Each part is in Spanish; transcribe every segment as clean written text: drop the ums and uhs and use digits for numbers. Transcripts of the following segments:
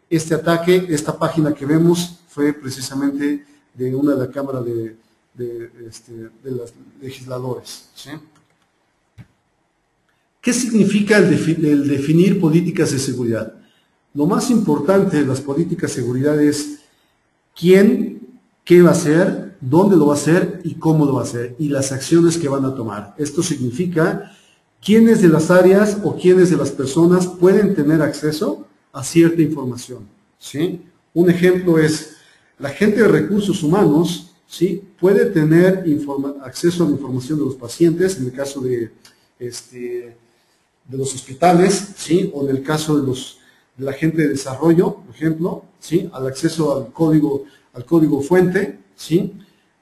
este ataque, esta página que vemos, fue precisamente de una de la Cámara de los legisladores, ¿sí? ¿Qué significa el definir políticas de seguridad? Lo más importante de las políticas de seguridad es quién, qué va a hacer, dónde lo va a hacer y cómo lo va a hacer, y las acciones que van a tomar. Esto significa quiénes de las áreas o quiénes de las personas pueden tener acceso a cierta información, ¿sí? Un ejemplo es, la gente de recursos humanos, ¿sí?, puede tener acceso a la información de los pacientes, en el caso de los hospitales, ¿sí?, o en el caso de la gente de desarrollo, por ejemplo, ¿sí?, al acceso al código fuente, ¿sí?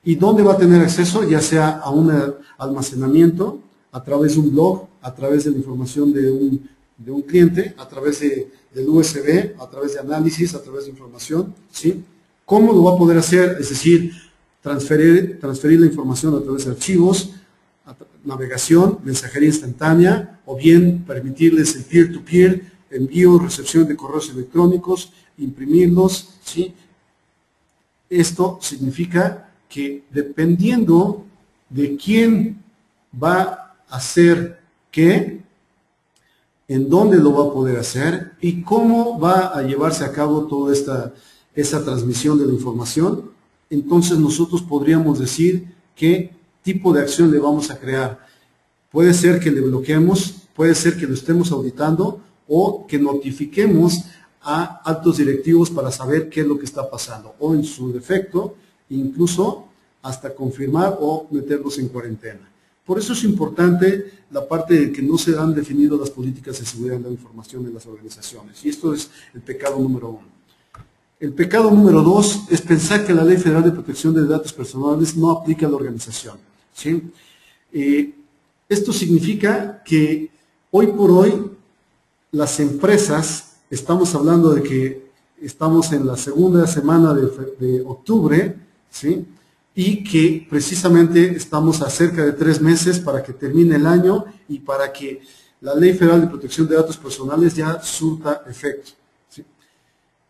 ¿Y dónde va a tener acceso? Ya sea a un almacenamiento, a través de un blog, a través de la información de un cliente, a través del USB, a través de análisis, a través de información, ¿sí? ¿Cómo lo va a poder hacer? Es decir, transferir la información a través de archivos, navegación, mensajería instantánea, o bien permitirles el peer-to-peer, envío, recepción de correos electrónicos, imprimirlos, ¿sí? Esto significa que dependiendo de quién va a hacer qué, en dónde lo va a poder hacer y cómo va a llevarse a cabo toda esa transmisión de la información, entonces nosotros podríamos decir qué tipo de acción le vamos a crear. Puede ser que le bloqueemos, puede ser que lo estemos auditando o que notifiquemos a altos directivos para saber qué es lo que está pasando, o en su defecto, incluso hasta confirmar o meterlos en cuarentena. Por eso es importante la parte de que no se han definido las políticas de seguridad de la información en las organizaciones. Y esto es el pecado número 1. El pecado número 2 es pensar que la Ley Federal de Protección de Datos Personales no aplica a la organización, ¿sí? Esto significa que hoy por hoy las empresas, estamos hablando de que estamos en la segunda semana de octubre, ¿sí?, y que precisamente estamos a cerca de 3 meses para que termine el año y para que la Ley Federal de Protección de Datos Personales ya surta efecto, ¿sí?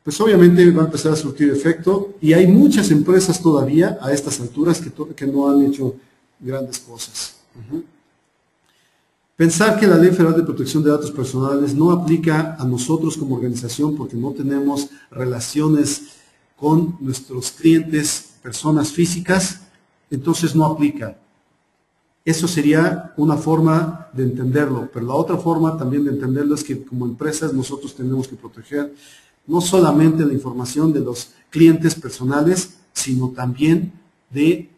Pues obviamente va a empezar a surtir efecto y hay muchas empresas todavía a estas alturas que no han hecho grandes cosas. Pensar que la Ley Federal de Protección de Datos Personales no aplica a nosotros como organización porque no tenemos relaciones con nuestros clientes, personas físicas, entonces no aplica. Eso sería una forma de entenderlo, pero la otra forma también de entenderlo es que como empresas nosotros tenemos que proteger no solamente la información de los clientes personales, sino también del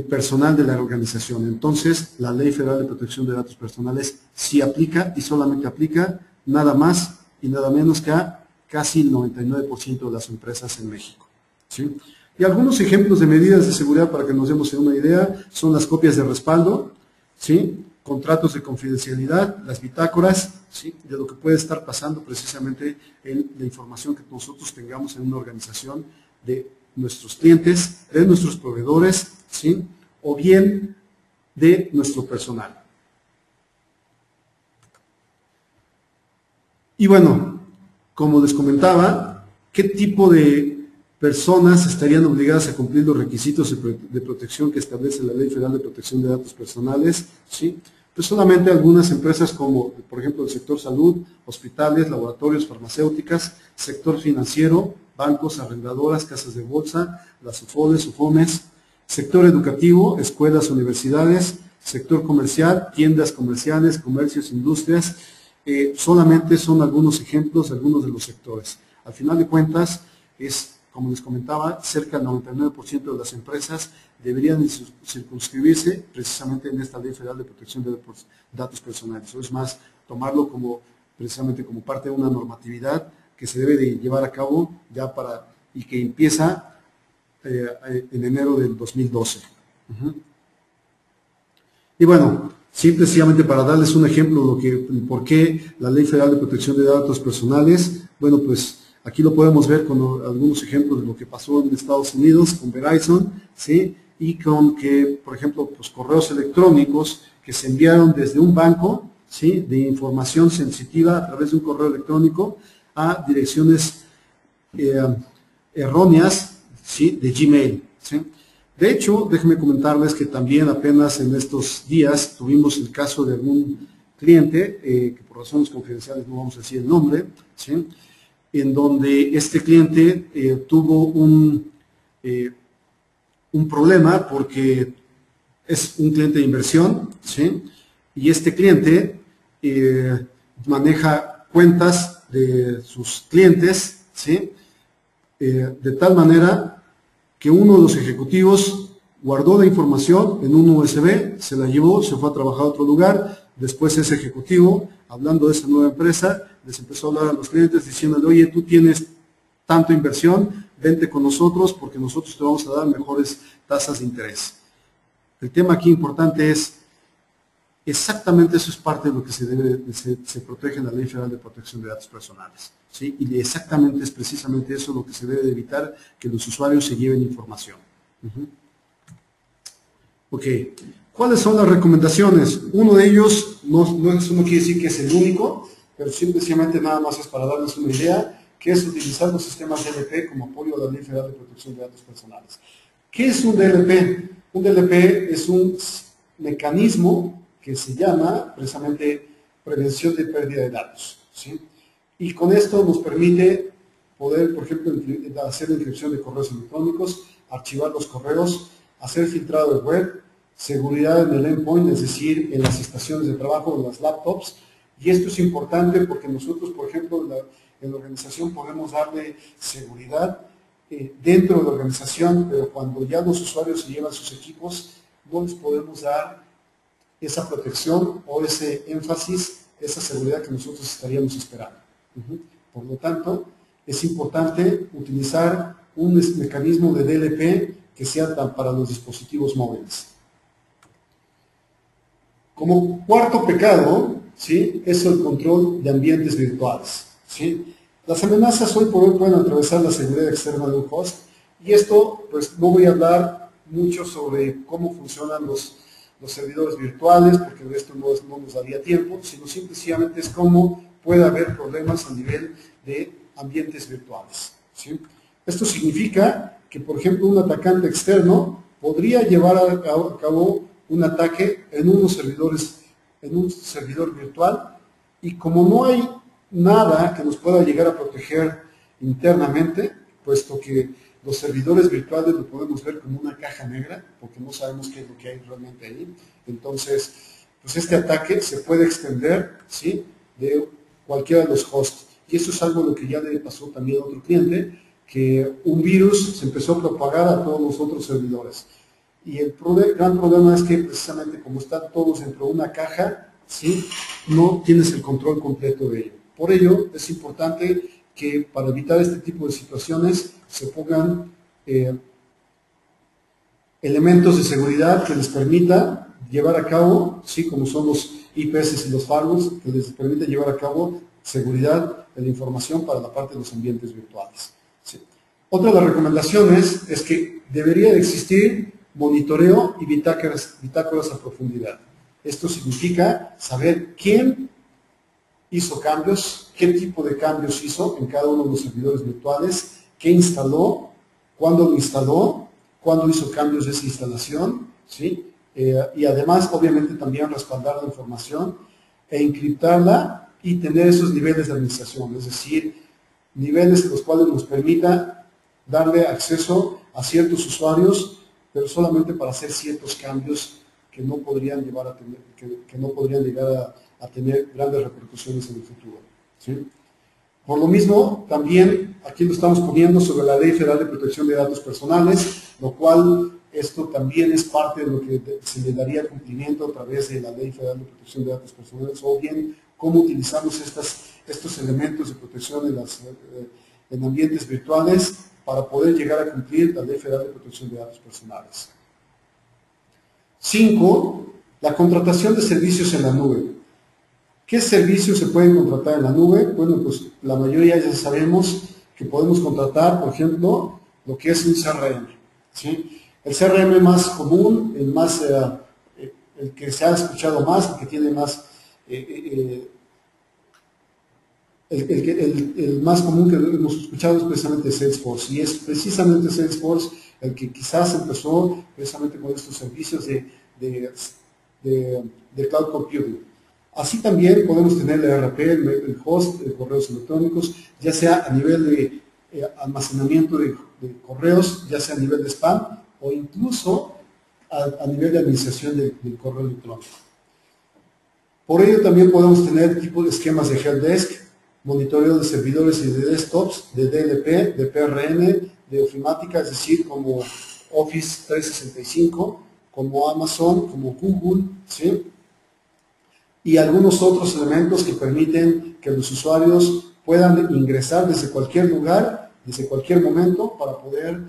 personal de la organización. Entonces, la Ley Federal de Protección de Datos Personales sí aplica y solamente aplica nada más y nada menos que a casi el 99% de las empresas en México, ¿sí? Y algunos ejemplos de medidas de seguridad para que nos demos una idea son las copias de respaldo, ¿sí?, contratos de confidencialidad, las bitácoras, ¿sí?, de lo que puede estar pasando precisamente en la información que nosotros tengamos en una organización de nuestros clientes, de nuestros proveedores, ¿sí?, o bien de nuestro personal. Y bueno, como les comentaba, ¿qué tipo de personas estarían obligadas a cumplir los requisitos de protección que establece la Ley Federal de Protección de Datos Personales? ¿Sí? Pues solamente algunas empresas como, por ejemplo, el sector salud, hospitales, laboratorios, farmacéuticas, sector financiero, bancos, arrendadoras, casas de bolsa, las UFODES, UFOMES, sector educativo, escuelas, universidades, sector comercial, tiendas comerciales, comercios, industrias. Solamente son algunos ejemplos, algunos de los sectores. Al final de cuentas, como les comentaba, cerca del 99% de las empresas deberían circunscribirse precisamente en esta Ley Federal de Protección de Datos Personales. O es más, tomarlo precisamente como parte de una normatividad que se debe de llevar a cabo ya y que empieza en enero del 2012. Y bueno, simplemente para darles un ejemplo por qué la Ley Federal de Protección de Datos Personales, bueno, pues aquí lo podemos ver con algunos ejemplos de lo que pasó en Estados Unidos con Verizon, ¿sí?, y con que, por ejemplo, pues correos electrónicos que se enviaron desde un banco, ¿sí?, de información sensitiva a través de un correo electrónico a direcciones erróneas, ¿sí?, de Gmail, ¿sí? De hecho, déjenme comentarles que también apenas en estos días tuvimos el caso de algún cliente, que por razones confidenciales no vamos a decir el nombre, ¿sí?, en donde este cliente tuvo un problema porque es un cliente de inversión, ¿sí?, y este cliente maneja cuentas de sus clientes, ¿sí?, de tal manera que uno de los ejecutivos guardó la información en un USB, se la llevó, se fue a trabajar a otro lugar. Después ese ejecutivo, hablando de esa nueva empresa, les empezó a hablar a los clientes diciéndole: oye, tú tienes tanta inversión, vente con nosotros porque nosotros te vamos a dar mejores tasas de interés. El tema aquí importante es, exactamente eso es parte de lo que se protege en la Ley Federal de Protección de Datos Personales, ¿sí? Y exactamente es precisamente eso lo que se debe de evitar, que los usuarios se lleven información. Ok, ¿cuáles son las recomendaciones? Uno de ellos, eso no quiere decir que es el único, pero simplemente nada más es para darles una idea, que es utilizar los sistemas DLP como apoyo a la Ley Federal de Protección de Datos Personales. ¿Qué es un DLP? Un DLP es un mecanismo que se llama precisamente prevención de pérdida de datos, ¿sí? Y con esto nos permite poder, por ejemplo, hacer la inscripción de correos electrónicos, archivar los correos, hacer filtrado de web, seguridad en el endpoint, es decir, en las estaciones de trabajo, en las laptops. Y esto es importante porque nosotros, por ejemplo, en la organización podemos darle seguridad dentro de la organización, pero cuando ya los usuarios se llevan sus equipos, no les podemos dar esa protección o ese énfasis, esa seguridad que nosotros estaríamos esperando. Por lo tanto, es importante utilizar un mecanismo de DLP que sea para los dispositivos móviles. Como cuarto pecado, ¿sí?, es el control de ambientes virtuales, ¿sí? Las amenazas hoy por hoy pueden atravesar la seguridad externa de un host, y esto, pues no voy a hablar mucho sobre cómo funcionan los servidores virtuales, porque de esto no nos daría tiempo, sino simplemente es cómo puede haber problemas a nivel de ambientes virtuales, ¿sí? Esto significa que, por ejemplo, un atacante externo podría llevar a cabo un ataque en un servidor virtual, y como no hay nada que nos pueda llegar a proteger internamente, puesto que los servidores virtuales lo podemos ver como una caja negra, porque no sabemos qué es lo que hay realmente ahí. Entonces, pues este ataque se puede extender, ¿sí?, de cualquiera de los hosts. Y eso es algo lo que ya le pasó también a otro cliente, que un virus se empezó a propagar a todos los otros servidores. Y el gran problema es que precisamente como están todos dentro de una caja, ¿sí?, no tienes el control completo de ello. Por ello, es importante que para evitar este tipo de situaciones se pongan elementos de seguridad que les permita llevar a cabo, sí, como son los IPS y los firewalls, que les permite llevar a cabo seguridad de la información para la parte de los ambientes virtuales, ¿sí? Otra de las recomendaciones es que debería de existir monitoreo y bitácoras a profundidad. Esto significa saber quién hizo cambios, qué tipo de cambios hizo en cada uno de los servidores virtuales, qué instaló, cuándo lo instaló, cuándo hizo cambios de esa instalación, ¿sí? Y además, obviamente, también respaldar la información e encriptarla y tener esos niveles de administración, es decir, niveles en los cuales nos permita darle acceso a ciertos usuarios, pero solamente para hacer ciertos cambios que no podrían llevar a tener, que no podrían llegar a tener grandes repercusiones en el futuro, ¿sí? Por lo mismo, también aquí lo estamos poniendo sobre la Ley Federal de Protección de Datos Personales, lo cual esto también es parte de lo que se le daría cumplimiento a través de la Ley Federal de Protección de Datos Personales, o bien cómo utilizamos estos elementos de protección en ambientes virtuales para poder llegar a cumplir la Ley Federal de Protección de Datos Personales. 5. La contratación de servicios en la nube. ¿Qué servicios se pueden contratar en la nube? Bueno, pues la mayoría ya sabemos que podemos contratar, por ejemplo, lo que es un CRM, ¿sí? El CRM más común, el que se ha escuchado más, el que tiene más el más común que hemos escuchado es precisamente Salesforce, y es precisamente Salesforce el que quizás empezó precisamente con estos servicios de cloud computing. Así también podemos tener el ERP, el host de correos electrónicos, ya sea a nivel de almacenamiento de correos, ya sea a nivel de spam o incluso a nivel de administración del correo electrónico. Por ello también podemos tener tipos de esquemas de helpdesk, monitoreo de servidores y de desktops, de DLP, de PRM, de ofimática, es decir, como Office 365, como Amazon, como Google, ¿sí? Y algunos otros elementos que permiten que los usuarios puedan ingresar desde cualquier lugar, desde cualquier momento, para poder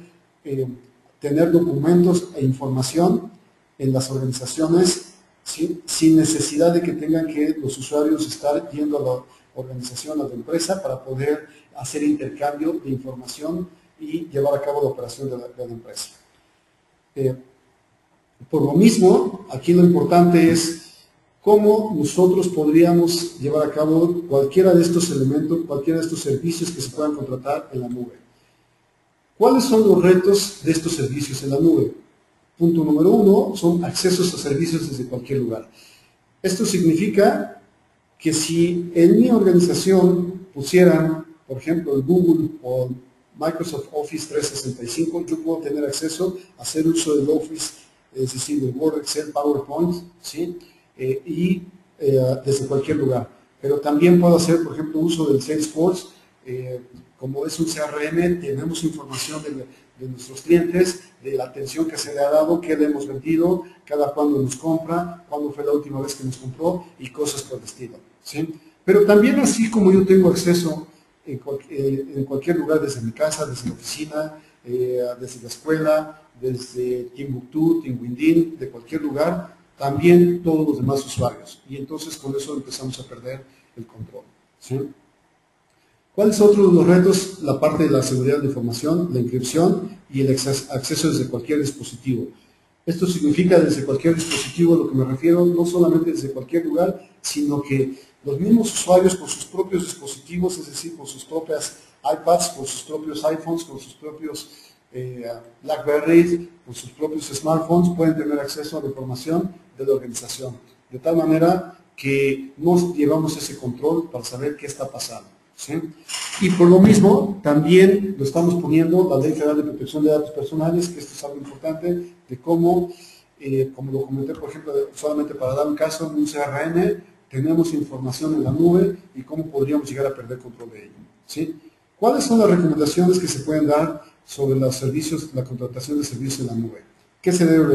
tener documentos e información en las organizaciones, ¿sí? Sin necesidad de que tengan que los usuarios estar yendo a la organización, a la empresa, para poder hacer intercambio de información y llevar a cabo la operación de la empresa. Por lo mismo, aquí lo importante es cómo nosotros podríamos llevar a cabo cualquiera de estos elementos, cualquiera de estos servicios que se puedan contratar en la nube. ¿Cuáles son los retos de estos servicios en la nube? Punto número 1 son accesos a servicios desde cualquier lugar. Esto significa que si en mi organización pusieran, por ejemplo, el Google o Microsoft Office 365, yo puedo tener acceso a hacer uso del Office, es decir, del Word, Excel, PowerPoint, ¿sí? Desde cualquier lugar. Pero también puedo hacer, por ejemplo, uso del Salesforce. Como es un CRM, tenemos información de nuestros clientes, de la atención que se le ha dado, qué le hemos vendido, cada cuándo nos compra, cuándo fue la última vez que nos compró y cosas por el estilo, ¿sí? Pero también, así como yo tengo acceso en cualquier lugar, desde mi casa, desde la oficina, desde la escuela, desde Timbuktu, Tinguindín, de cualquier lugar, también todos los demás usuarios. Y entonces con eso empezamos a perder el control, ¿sí? ¿Cuáles son otros de los retos? La parte de la seguridad de información, la encripción y el acceso desde cualquier dispositivo. Esto significa desde cualquier dispositivo, lo que me refiero, no solamente desde cualquier lugar, sino que los mismos usuarios con sus propios dispositivos, es decir, con sus propias iPads, con sus propios iPhones, con sus propios BlackBerry, con sus propios smartphones, pueden tener acceso a la información de la organización. De tal manera que nos llevamos ese control para saber qué está pasando, ¿sí? Y por lo mismo, también lo estamos poniendo la Ley Federal de Protección de Datos Personales, que esto es algo importante, de cómo, como lo comenté, por ejemplo, solamente para dar un caso, en un CRM, tenemos información en la nube y cómo podríamos llegar a perder control de ello, ¿sí? ¿Cuáles son las recomendaciones que se pueden dar sobre los servicios, la contratación de servicios en la nube? ¿Qué se debe